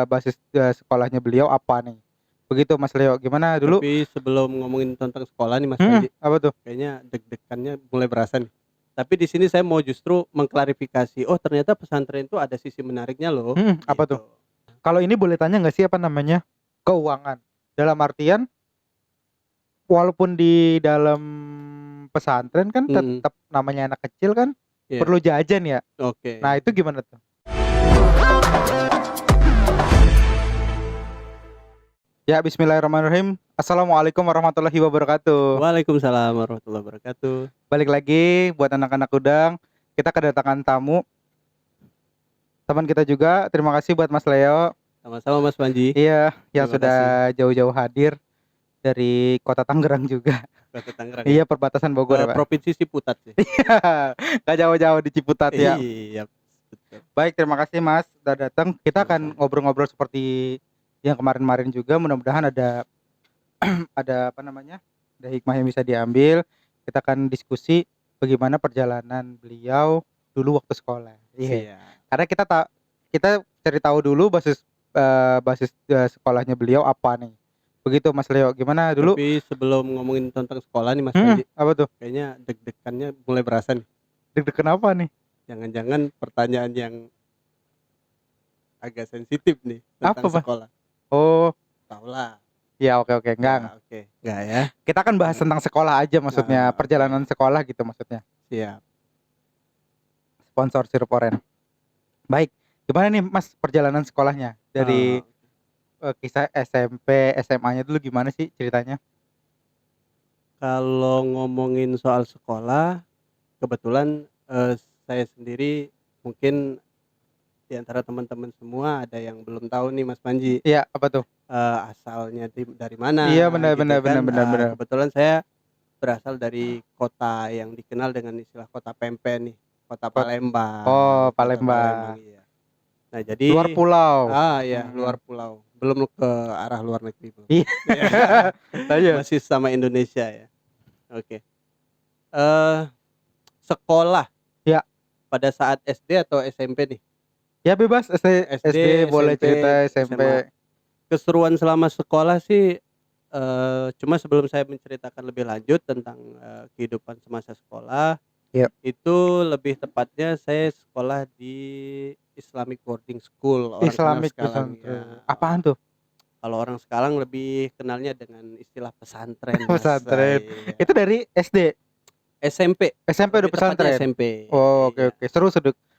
basis, sekolahnya beliau apa nih? Begitu Mas Leo, gimana dulu? Tapi sebelum ngomongin tentang sekolah nih Mas Panji, Apa tuh? kayaknya deg-degannya mulai berasa nih. Tapi di sini saya mau justru mengklarifikasi, oh ternyata pesantren itu ada sisi menariknya loh, Apa tuh? gitu. Kalau ini boleh tanya nggak sih, apa namanya, keuangan? Dalam artian, walaupun di dalam pesantren kan Mhm, tetap namanya anak kecil kan iya, perlu jajan ya. Nah oke. itu gimana tuh? Ya, bismillahirrahmanirrahim. Assalamualaikum warahmatullahi wabarakatuh. Waalaikumsalam warahmatullahi wabarakatuh. Balik lagi buat anak-anak udang, kita kedatangan tamu, teman kita juga. Terima kasih buat Mas Leo. Sama-sama Mas Panji, Iya, yang terima kasih. sudah jauh-jauh hadir dari kota Tangerang juga. Kota Tangerang ya, Iya, perbatasan Bogor ya, Pak. Provinsi Ciputat sih. Iya, nggak jauh-jauh di Ciputat ya. Iya, betul. Baik, terima kasih Mas sudah datang. Kita akan Sama-sama. ngobrol-ngobrol seperti yang kemarin-kemarin juga. Mudah-mudahan ada apa namanya, ada hikmah yang bisa diambil. Kita akan diskusi bagaimana perjalanan beliau dulu waktu sekolah. Iya. Siap. Karena kita cari tahu dulu basis sekolahnya beliau apa nih. Begitu Mas Leo, gimana dulu? Tapi sebelum ngomongin tentang sekolah nih Mas Panji, Apa tuh? kayaknya deg-degannya mulai berasa nih. Deg-degan apa nih? Jangan-jangan pertanyaan yang agak sensitif nih Apa, tentang Pak? sekolah. Oh, Tahulah. ya oke, enggak. Ya, oke. Enggak ya? Kita kan bahas tentang sekolah aja, maksudnya Oke. perjalanan sekolah gitu maksudnya. Siap. Sponsor sirup oren. Baik, gimana nih Mas perjalanan sekolahnya? Dari kisah SMP, SMA-nya dulu gimana sih ceritanya? Kalau ngomongin soal sekolah, kebetulan, saya sendiri mungkin di antara teman-teman semua ada yang belum tahu nih Mas Panji, Iya, apa tuh? asalnya dari Iya, mana benar gitu benar benar kan. benar benar. Kebetulan saya berasal dari kota yang dikenal dengan istilah kota pempek nih, kota Kot Palembang, kota Palembang, Palembang. iya. Nah Luar jadi pulau. iya, luar pulau, belum ke arah luar negeri belum. Iya. Iya, Lanjut. masih sama Indonesia ya. Oke. Eee, Sekolah Ya. pada saat SD atau SMP nih? Ya bebas, SD boleh SMP, cerita, SMP. SMA. Keseruan selama sekolah sih, cuma sebelum saya menceritakan lebih lanjut tentang, kehidupan semasa sekolah, Iya. itu lebih tepatnya saya sekolah di Islamic Boarding School, orang kenal Islamic sekarang pesantren. ya. Apaan tuh? Kalau orang sekarang lebih kenalnya dengan istilah pesantren Mas, Pesantren. iya. Itu dari SD? SMP, SMP udah lebih tepatnya pesantren? SMP, Oh, oke iya. oke. Seru.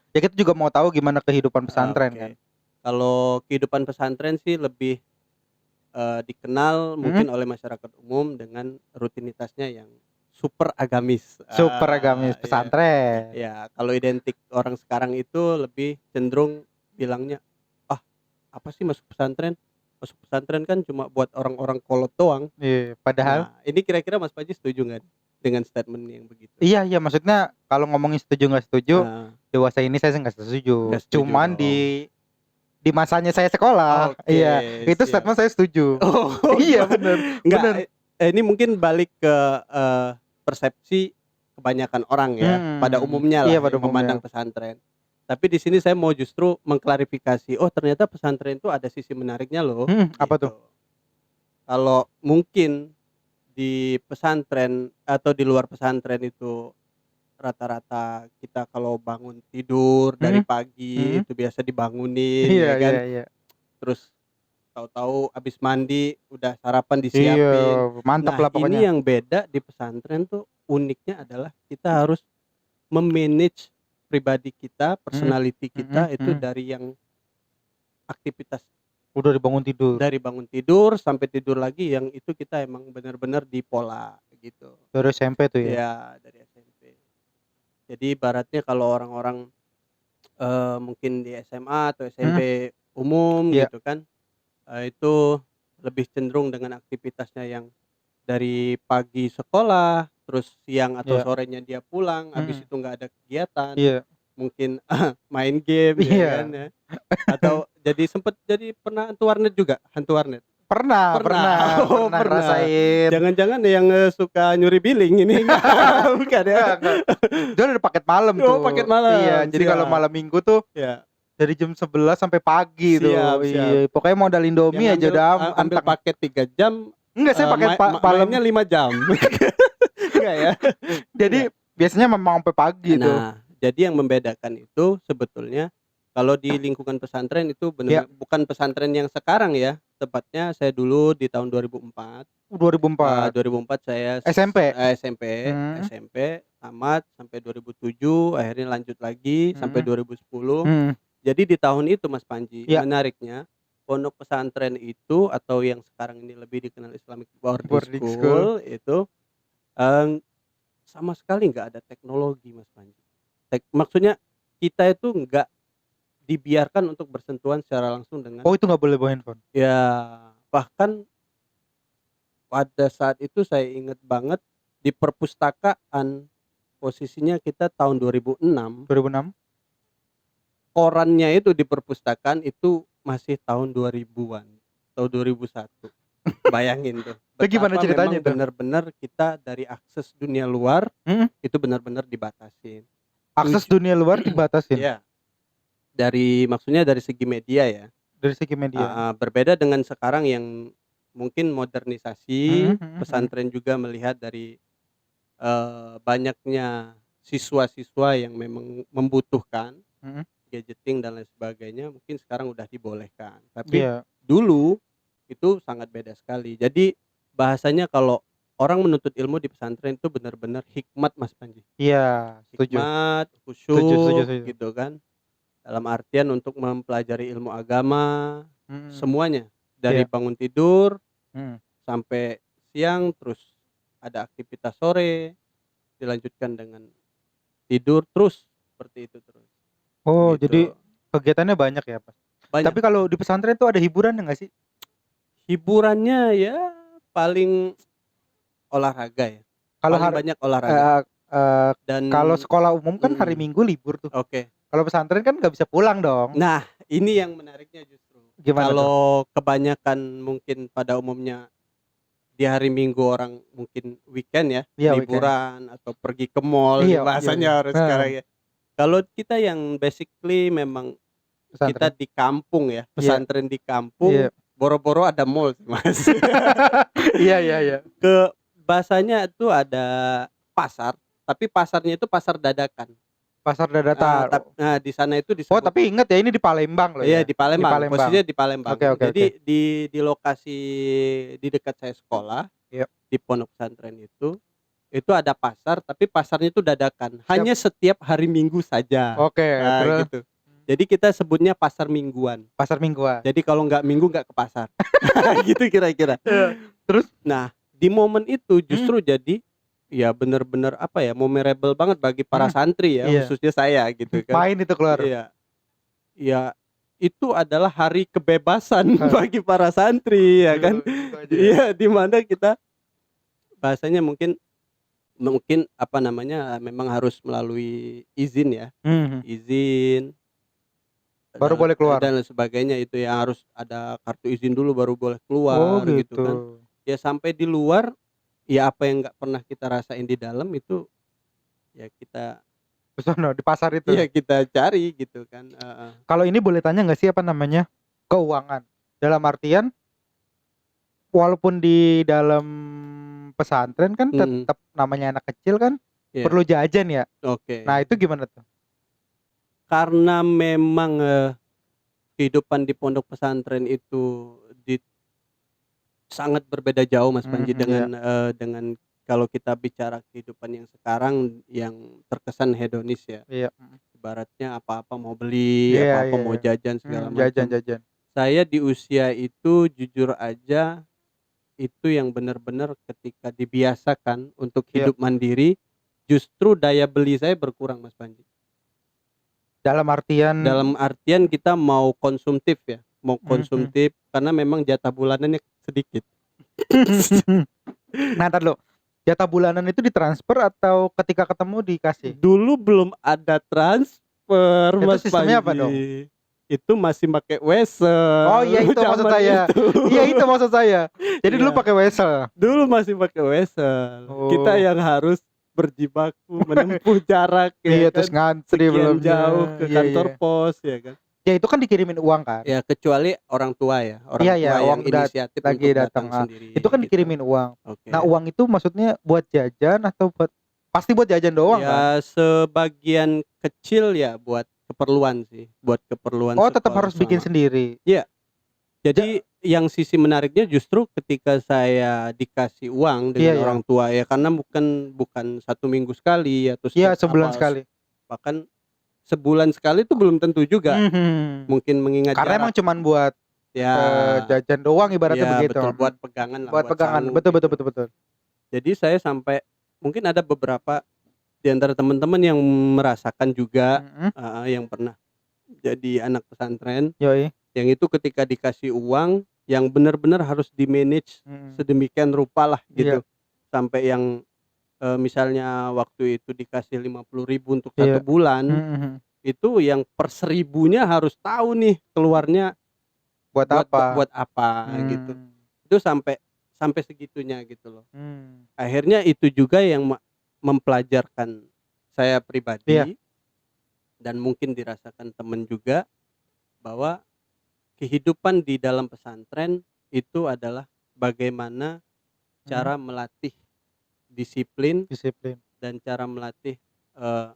Ya kita juga mau tahu gimana kehidupan pesantren Oke. kan. Kalau kehidupan pesantren sih lebih, dikenal mungkin oleh masyarakat umum dengan rutinitasnya yang super agamis. Super agamis Iya. pesantren. Iya, kalau identik orang sekarang itu lebih cenderung bilangnya, "Ah, apa sih masuk pesantren? Masuk pesantren kan cuma buat orang-orang kolot doang." Iya, padahal Nah, ini kira-kira Mas Panji setuju nggak dengan statement yang begitu? iya, maksudnya kalau ngomongin setuju nggak setuju, Nah, dewasa ini saya sih nggak setuju. nggak setuju Cuman dong. di masanya saya sekolah, Oke, iya, itu siap. statement saya setuju. Oh, Iya, gimana? Enggak, bener. ini mungkin balik ke, persepsi kebanyakan orang ya, pada umumnya lah Iya, pada yang umumnya. memandang pesantren. Tapi di sini saya mau justru mengklarifikasi, oh ternyata pesantren itu ada sisi menariknya loh, Apa tuh? gitu. Kalau mungkin di pesantren atau di luar pesantren itu rata-rata kita kalau bangun tidur dari pagi itu biasa dibangunin Iya ya kan, iya iya. terus tahu-tahu habis mandi udah sarapan Iya, disiapin. mantap Nah lah ini pokoknya. yang beda di pesantren tuh uniknya adalah kita harus me-manage pribadi kita, personality kita itu dari yang aktivitas Udah dibangun tidur. dari bangun tidur sampai tidur lagi yang itu kita emang benar-benar dipola gitu. Dari SMP tuh ya? Ya dari SMP. Jadi ibaratnya kalau orang-orang, mungkin di SMA atau SMP umum Iya. gitu kan, itu lebih cenderung dengan aktivitasnya yang dari pagi sekolah, terus siang atau Iya. sorenya dia pulang, habis itu nggak ada kegiatan, Iya. mungkin main game ya Iya. kan ya, atau pernah hantu warnet juga? Hantu warnet? Pernah Oh, pernah pernah. ngerasain. Jangan-jangan yang, suka nyuri billing ini? Bukan ya? Enggak. Dia ada paket malam tuh. Oh, paket malam, Iya, jadi kalau siap. malam Minggu tuh Ya. Dari jam 11 sampai pagi tuh. Siap, siap. Iya, pokoknya modal Indomie Yang aja udah ambil anteng. paket 3 jam, Enggak, saya pakai malam. mainnya 5 jam. Enggak ya? Jadi Enggak. biasanya memang sampai pagi tuh. Nah, jadi yang membedakan itu sebetulnya kalau di lingkungan pesantren itu Ya, bukan pesantren yang sekarang ya, tepatnya saya dulu di tahun 2004. 2004 2004 saya SMP. SMP, Hmm. SMP tamat sampai 2007, akhirnya lanjut lagi sampai 2010. Hmm. Jadi di tahun itu Mas Panji, Ya. menariknya pondok pesantren itu atau yang sekarang ini lebih dikenal Islamic Boarding Boarding School itu sama sekali nggak ada teknologi Mas Panji. Maksudnya kita itu nggak dibiarkan untuk bersentuhan secara langsung dengan Oh, itu nggak boleh bawa handphone. ya, bahkan pada saat itu saya ingat banget di perpustakaan, posisinya kita tahun 2006, 2006. korannya itu di perpustakaan itu masih tahun 2000-an atau 2001. Bayangin tuh. Itu gimana Betapa ceritanya memang tuh? benar-benar kita dari akses dunia luar itu benar-benar dibatasin. Akses dunia luar dibatasin. Iya. Maksudnya dari segi media ya. Dari segi media. Berbeda dengan sekarang yang mungkin modernisasi, pesantren juga melihat dari banyaknya siswa-siswa yang memang membutuhkan gadgeting dan lain sebagainya, mungkin sekarang udah dibolehkan. Tapi dulu itu sangat beda sekali. Jadi bahasanya kalau orang menuntut ilmu di pesantren itu benar-benar hikmat Mas Panji. Iya, setuju. Hikmat, khusyuk gitu kan. Dalam artian untuk mempelajari ilmu agama, semuanya dari bangun tidur sampai siang, terus ada aktivitas sore, dilanjutkan dengan tidur, terus seperti itu terus. Oh, gitu. jadi kegiatannya banyak ya, Pak? Banyak. Tapi kalau di pesantren tuh ada hiburan enggak sih? Hiburannya ya paling olahraga ya. Kalau Paling banyak olahraga. Dan kalau sekolah umum kan hari Minggu libur tuh. Oke. Kalau pesantren kan nggak bisa pulang dong. Nah, ini yang menariknya justru. Gimana kalau kebanyakan mungkin pada umumnya di hari Minggu orang mungkin weekend ya, liburan weekend. Atau pergi ke mall, bahasanya harus sekarang ya. Kalau kita yang basically memang pesantren. Kita di kampung ya, pesantren di kampung, boro-boro ada mall sih Mas. Iya. Ke bahasanya itu ada pasar, tapi pasarnya itu pasar dadakan. Pasar dadakan. Nah, di sana itu disebut. Oh, tapi ingat ya ini di Palembang loh ya. Iya, di Palembang. Posisinya di Palembang. Jadi di lokasi di dekat saya sekolah, di pondok pesantren itu ada pasar, tapi pasarnya itu dadakan. Hanya setiap hari Minggu saja. Nah, gitu. Jadi kita sebutnya pasar mingguan. Pasar mingguan. Jadi kalau nggak minggu nggak ke pasar. Gitu kira-kira. Terus, nah di momen itu justru jadi ya benar-benar apa ya, memorable banget bagi para santri ya, khususnya saya gitu kan. Main itu keluar. Iya, itu adalah hari kebebasan bagi para santri ya kan. Iya, di mana kita bahasanya mungkin apa namanya, memang harus melalui izin ya. Izin baru boleh keluar dan sebagainya, itu ya harus ada kartu izin dulu baru boleh keluar. Gitu kan. Ya sampai di luar ya apa yang nggak pernah kita rasain di dalam itu ya kita pesono di pasar itu. Iya, kita cari gitu kan. Kalau ini boleh tanya nggak sih apa namanya, keuangan dalam artian walaupun di dalam pesantren kan tetap namanya anak kecil kan perlu jajan ya. Oke. Nah itu gimana tuh? Karena memang kehidupan di pondok pesantren itu sangat berbeda jauh Mas Panji dengan kalau kita bicara kehidupan yang sekarang yang terkesan hedonis ya. Ibaratnya apa-apa mau beli, apa-apa mau jajan segala macam. Jajan. Saya di usia itu jujur aja itu yang benar-benar ketika dibiasakan untuk hidup mandiri, justru daya beli saya berkurang Mas Panji. Dalam artian kita mau konsumtif ya, karena memang jatah bulanannya sedikit. Nah, ntar lo, jatah bulanan itu ditransfer atau ketika ketemu dikasih? Dulu belum ada transfer Mas Panji. Sistemnya apa dong? Itu masih pakai wesel. Oh iya itu maksud saya. Iya itu maksud saya. Jadi dulu pakai wesel. Dulu masih pakai wesel. Kita yang harus berjibaku menempuh jarak ya kan? Terus ngantri belum jauh ke kantor pos ya kan. Ya itu kan dikirimin uang kan? Ya kecuali orang tua ya, orang Iya ya, tua yang uang inisiatif lagi untuk datang, datang sendiri itu kan gitu. dikirimin uang. Nah, Oke. uang itu maksudnya buat jajan atau pasti buat jajan doang kan? Ya sebagian kecil ya buat keperluan sih, buat keperluan Oh, tetap sekolah harus bikin selama sendiri? iya, Ja jadi yang sisi menariknya justru ketika saya dikasih uang Iya dengan ya. orang tua ya, karena bukan 1 minggu sekali atau Iya, sebulan sekali. bahkan sebulan sekali itu belum tentu juga, Mhm. mungkin mengingat Karena emang jarak. cuman buat, Ya, jajan doang ibaratnya ya begitu, betul, buat pegangan lah, buat buat pegangan, sangu betul betul gitu. betul betul. Jadi saya sampai mungkin ada beberapa di antara teman-teman yang merasakan juga, Mhm. yang pernah jadi anak pesantren, Yoi. yang itu ketika dikasih uang yang benar-benar harus di-manage Mhm. sedemikian rupa lah Iya. gitu. Sampai yang, misalnya waktu itu dikasih 50.000 untuk 1 Iya. bulan, Mhm mhm. itu yang per 1.000-nya harus tahu nih keluarnya Buat apa? buat apa gitu. Mmm. Itu sampai sampai segitunya gitu loh. Mmm. Akhirnya itu juga yang mempelajarkan saya Iya. pribadi dan mungkin dirasakan temen juga, bahwa kehidupan di dalam pesantren itu adalah bagaimana Mhm. cara melatih disiplin Disiplin. dan cara melatih, eee,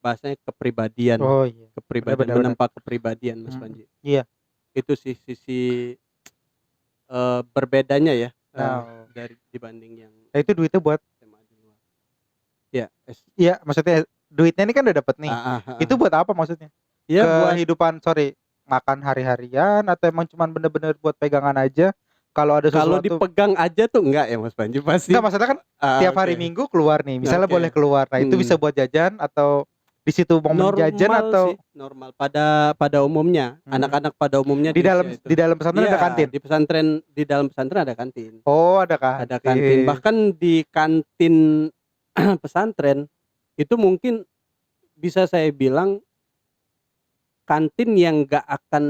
bahasanya kepribadian, Oh iya, bener bener bener. menempa kepribadian Mas Mhm. Panji. Iya. Itu sih sisi, berbedanya ya, Nah, dari dibanding yang itu duitnya buat SMA di luar. Iya, iya, maksudnya duitnya ini kan udah dapet nih, heeh itu heeh. buat apa maksudnya? Iya buat Kehidupan makan hari-harian atau emang cuman bener-bener buat pegangan aja, kalau ada kalau sesuatu dipegang aja tuh enggak ya Mas Panji enggak, pasti, maksudnya kan tiap oke hari Minggu keluar nih, misalnya oke, boleh keluar, nah itu bisa buat jajan atau di situ momen jajan normal atau sih, normal pada pada umumnya, mhm, anak-anak pada umumnya di usia itu. di dalam pesantren ada Iya, kantin? di dalam pesantren ada kantin. Oh, ada Ada kantin, kantin. bahkan di kantin pesantren itu mungkin bisa saya bilang kantin yang nggak akan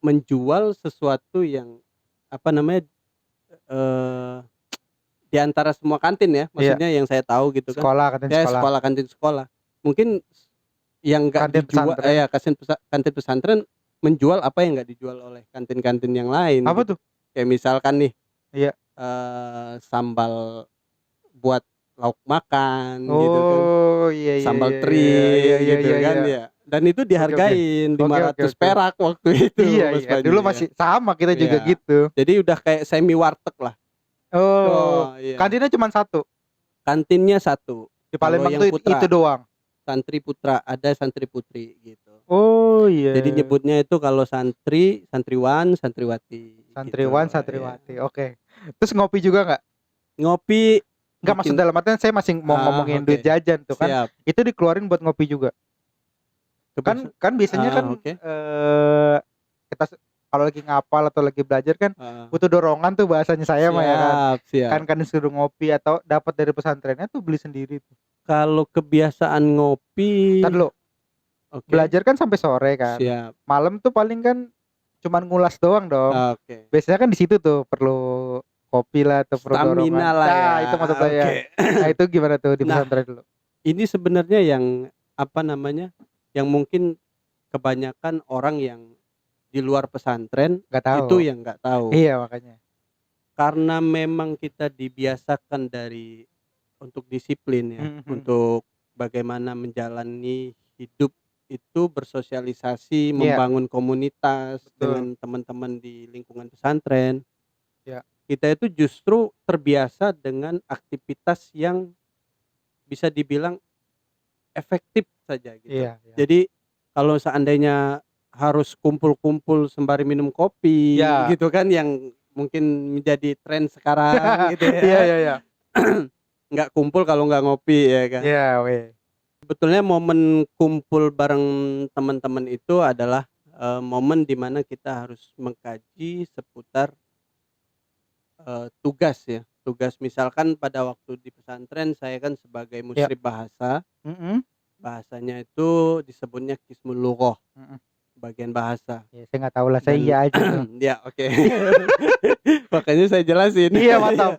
menjual sesuatu yang, apa namanya, eee, di antara semua kantin ya, Iya, maksudnya yang saya tahu gitu kan, sekolah, kantin ya sekolah, sekolah, kantin sekolah. Mungkin yang nggak kantin pesantren. ya kantin pesantren menjual apa yang nggak dijual oleh kantin-kantin yang lain Apa gitu. tuh? Kayak misalkan nih, Iya. sambal buat lauk makan gitu kan, Oh, iya iya sambal iya iya iya teri iya gitu iya kan iya. ya, dan itu Oke oke. dihargain Oke lima oke ratus oke. perak waktu itu Iya Mas iya, dulu Panji ya. masih sama kita juga Iya, gitu. jadi udah kayak semi warteg lah. Oh, Oh iya, kantinnya cuman satu kantinnya satu, di kalau Palembang yang tuh itu putra, doang? santri putra, ada santri putri gitu. Oh, Jadi iya. nyebutnya itu kalau santri, santriwan, santriwati gitu Santriwan, ya. santriwati, oke. Terus ngopi juga nggak? Ngopi Nggak, maksud bikin dalam artian saya masih mau ngomongin oke, duit jajan tuh kan, siap, itu dikeluarin buat ngopi juga? Kan kan biasanya kan, oke, kita kalau lagi ngapal atau lagi belajar kan heeh, butuh dorongan tuh bahasanya saya mah ya kan. siap Kan siap. kan disuruh ngopi atau dapat dari pesantrennya tuh beli sendiri tuh. Kalau kebiasaan ngopi, Entar dulu, oke, belajar kan sampai sore kan. siap, Malam tuh paling kan cuman ngulas doang dong. oke. Biasanya kan di situ tuh perlu kopi lah atau perlu Stamina dorongan. lah ya, Nah, itu maksud saya. oke. Nah, itu gimana tuh di Nah, pesantren dulu? ini sebenarnya yang, apa namanya, yang mungkin kebanyakan orang yang di luar pesantren Nggak tahu. itu yang nggak tahu. Iya, makanya. Karena memang kita dibiasakan untuk disiplin ya, Mhm mhm. untuk bagaimana menjalani hidup itu bersosialisasi, Iya, membangun komunitas betul. dengan teman-teman di lingkungan pesantren. Iya. Kita itu justru terbiasa dengan aktivitas yang bisa dibilang efektif saja gitu. Iya iya. Jadi kalau seandainya harus kumpul-kumpul sembari minum kopi Iya. gitu kan, yang mungkin menjadi tren sekarang gitu Iya ya, iya iya. nggak kumpul kalau nggak ngopi ya kan. Iya, weh. Sebetulnya momen kumpul bareng teman-teman itu adalah, momen di mana kita harus mengkaji seputar, tugas ya. Tugas misalkan pada waktu di pesantren saya kan sebagai Iya. musyrif bahasa, Mhm bahasanya itu disebutnya Qismul Lughah, mhm. bagian bahasa Ya saya nggak tahu lah, saya dan iya aja tuh. ya oke. Makanya saya jelasin. Iya, mantap.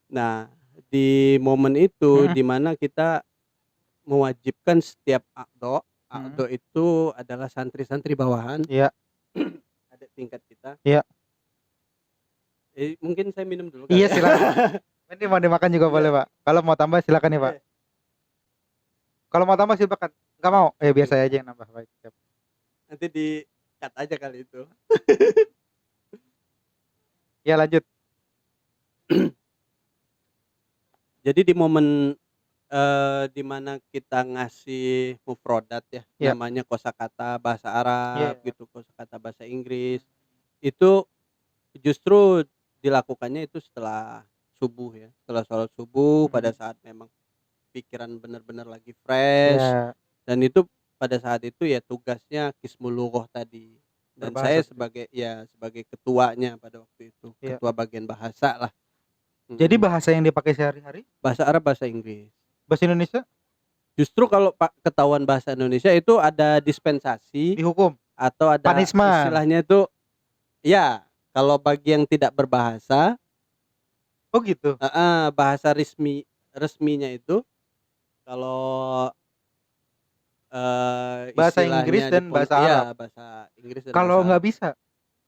Nah, di momen itu Mhm di mana kita mewajibkan setiap a'dha, Aldo itu adalah santri-santri bawahan. Iya. Adik tingkat kita. Iya. Mungkin saya minum dulu Iya, kali ya. silakan. Ini mau dimakan juga Iya. boleh, Pak. Kalau mau tambah silakan ya, Pak. Oke. Kalau mau tambah silakan. Enggak mau? Biar saya aja yang nambah. Baik, siap. Nanti di-cut aja kali itu. Ya, lanjut. Jadi di momen di mana kita ngasih mufrodat ya, Iya. namanya kosakata bahasa Arab Iya. gitu, kosakata bahasa Inggris. Itu justru dilakukannya itu setelah subuh ya, setelah sholat subuh pada saat memang pikiran benar-benar lagi fresh. Iya. Dan itu pada saat itu ya tugasnya Qismul Lughah tadi. Dan Berbahasa saya tadi. sebagai ketuanya pada waktu itu, Iya. ketua bagian bahasa lah. Jadi bahasa yang dipakai sehari-hari? Bahasa Arab, bahasa Inggris. Bahasa Indonesia? Justru kalau ketahuan bahasa Indonesia itu ada dispensasi Dihukum. atau ada Punishment. istilahnya itu ya, kalau bagi yang tidak berbahasa, Oh gitu. bahasa resminya itu kalau Bahasa istilahnya Inggris di dan bahasa Arab. Iya, bahasa Inggris dan Kalau bahasa nggak Arab. bisa?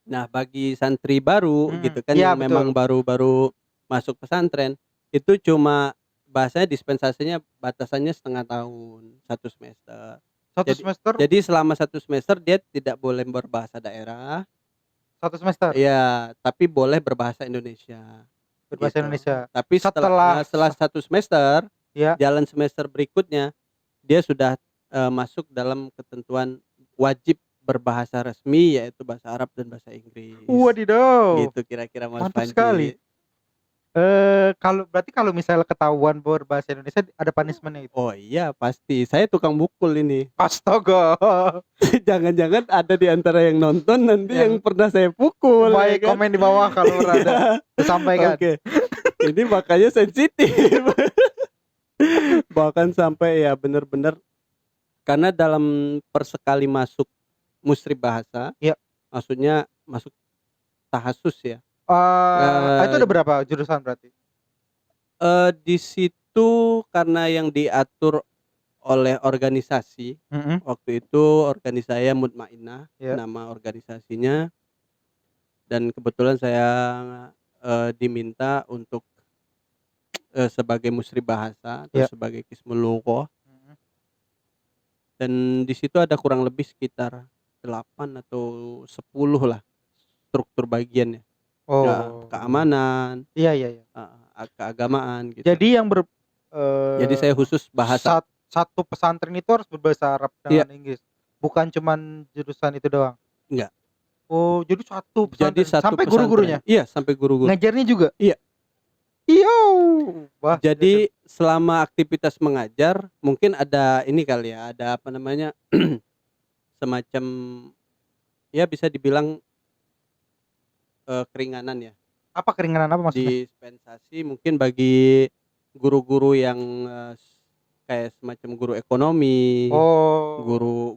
Nah, bagi santri baru gitu kan Iya, yang memang baru-baru masuk pesantren, itu cuma bahasanya dispensasinya batasannya setengah tahun, 1 semester. Satu semester? Jadi selama 1 semester dia tidak boleh berbahasa daerah. 1 semester? Iya, tapi boleh berbahasa Indonesia. Berbahasa Gitu. Indonesia. Tapi setelah 1 semester, ya, jalan semester berikutnya dia sudah masuk dalam ketentuan wajib berbahasa resmi yaitu bahasa Arab dan bahasa Inggris. Wadidaw. Gitu kira-kira Mas Mantap Panji. sekali. Berarti kalau misalnya ketahuan berbahasa Indonesia ada punishment-nya itu? Oh iya pasti, saya tukang mukul ini. Astaga. Jangan-jangan ada di antara yang nonton nanti yang pernah saya pukul. Baik, ya kan? komen di bawah kalau ada. Sampaikan. Oke. Ini makanya sensitif. Bahkan sampai ya benar-benar karena dalam persekali masuk musrib bahasa, Iya. maksudnya masuk tahasus ya. Itu ada berapa jurusan berarti? Di situ karena yang diatur oleh organisasi, waktu itu organisasi Mutmainnah, nama organisasinya, dan kebetulan saya diminta untuk sebagai musrib bahasa atau sebagai Qismul Lughah. Dan di situ ada kurang lebih sekitar 8 atau 10 lah struktur bagiannya. Keamanan, keagamaan gitu. Jadi jadi saya khusus bahasa. Satu pesantren itu harus berbahasa Arab dengan Inggris. Bukan cuman jurusan itu doang. Enggak. Oh, jadi satu pesantren. Jadi sampai guru-gurunya? Iya, sampai guru-guru. Ngajarnya juga? Iya. Jadi selama aktivitas mengajar mungkin ada ini kali ya, ada apa namanya semacam ya bisa dibilang keringanan ya. Apa keringanan apa maksudnya? Dispensasi mungkin bagi guru-guru yang kayak semacam guru ekonomi,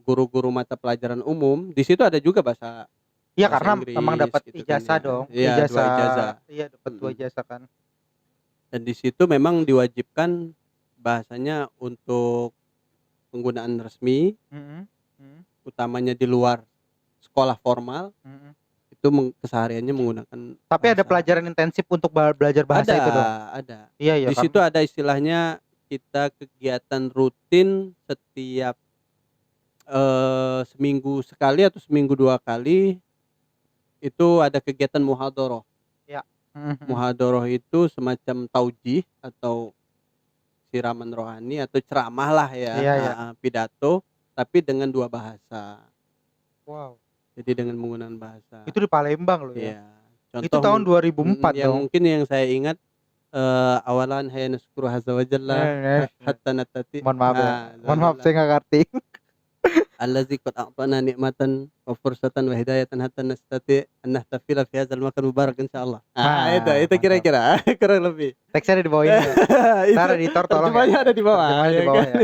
guru-guru mata pelajaran umum. Di situ ada juga bahasa. Iya, karena Inggris, memang dapat gitu ijazah kan, ya. dong. Iya, 2 ijazah. Iya, dapat 2 ijazah kan. Dan di situ memang diwajibkan bahasanya untuk penggunaan resmi, utamanya di luar sekolah formal, itu kesehariannya menggunakan. Tapi ada pelajaran intensif untuk belajar bahasa itu dong? Ada. Iya. Di situ ada istilahnya kita kegiatan rutin setiap seminggu sekali atau seminggu 2 kali itu ada kegiatan muhadharah. Muhadharah itu semacam taujih atau siraman rohani atau ceramah lah ya, pidato tapi dengan 2 bahasa. Wow. Jadi dengan menggunakan bahasa. Itu di Palembang loh ya. Contoh, itu tahun 2004 yang dong. mungkin yang saya ingat awalan hayya naskuru azza wa jalla hatta natati. Mohon maaf ya. Mohon maaf saya enggak ngerti. Allazi qad a'tana ni'matan wa fursatan wa hidayatan hatta nastati an nahtafila fi hadzal makan mubarak insyaallah. Itu kira-kira kurang lebih. Teksnya ada di bawah ini. Entar editor tolong. Terjemahnya ada di bawah. Terjemahnya di bawah ya.